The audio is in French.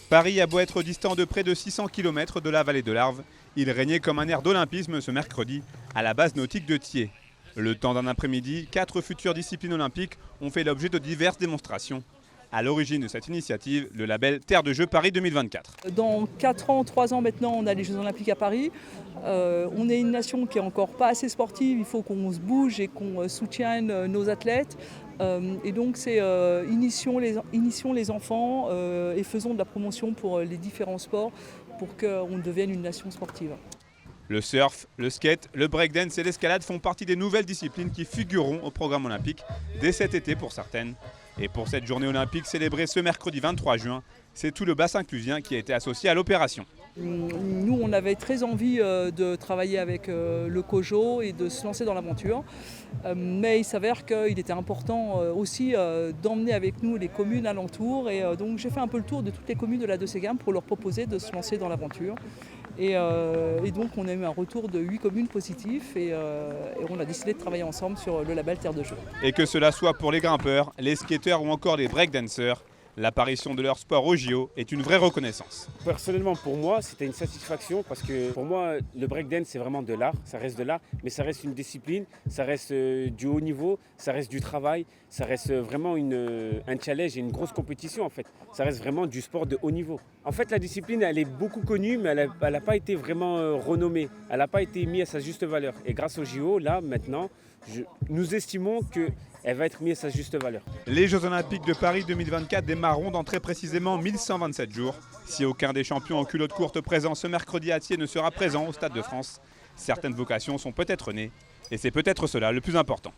Paris a beau être distant de près de 600 km de la vallée de l'Arve, il régnait comme un air d'olympisme ce mercredi à la base nautique de Thiers. Le temps d'un après-midi, 4 futures disciplines olympiques ont fait l'objet de diverses démonstrations. À l'origine de cette initiative, le label Terre de Jeux Paris 2024. Dans 4 ans, 3 ans maintenant, on a les Jeux Olympiques à Paris. On est une nation qui n'est encore pas assez sportive, il faut qu'on se bouge et qu'on soutienne nos athlètes. Et donc c'est initions les enfants et faisons de la promotion pour les différents sports pour qu'on devienne une nation sportive. Le surf, le skate, le breakdance et l'escalade font partie des nouvelles disciplines qui figureront au programme olympique dès cet été pour certaines. Et pour cette journée olympique célébrée ce mercredi 23 juin, c'est tout le bassin clusien qui a été associé à l'opération. Nous, on avait très envie de travailler avec le COJO et de se lancer dans l'aventure. Mais il s'avère qu'il était important aussi d'emmener avec nous les communes alentours. Et donc j'ai fait un peu le tour de toutes les communes de la Deux-Séguin pour leur proposer de se lancer dans l'aventure. Et donc on a eu un retour de 8 communes positifs et on a décidé de travailler ensemble sur le label Terre de Jeux. Et que cela soit pour les grimpeurs, les skateurs ou encore les breakdancers, l'apparition de leur sport au JO est une vraie reconnaissance. Personnellement, pour moi, c'était une satisfaction parce que pour moi, le breakdance, c'est vraiment de l'art, ça reste de l'art, mais ça reste une discipline, ça reste du haut niveau, ça reste du travail, ça reste vraiment un challenge et une grosse compétition en fait. Ça reste vraiment du sport de haut niveau. En fait, la discipline, elle est beaucoup connue, mais elle n'a pas été vraiment renommée, elle n'a pas été mise à sa juste valeur. Et grâce au JO, là, maintenant, nous estimons qu'elle va être mise à sa juste valeur. Les Jeux Olympiques de Paris 2024 démarreront dans très précisément 1127 jours. Si aucun des champions en culotte courte présents ce mercredi à Thiers ne sera présent au Stade de France, certaines vocations sont peut-être nées. Et c'est peut-être cela le plus important.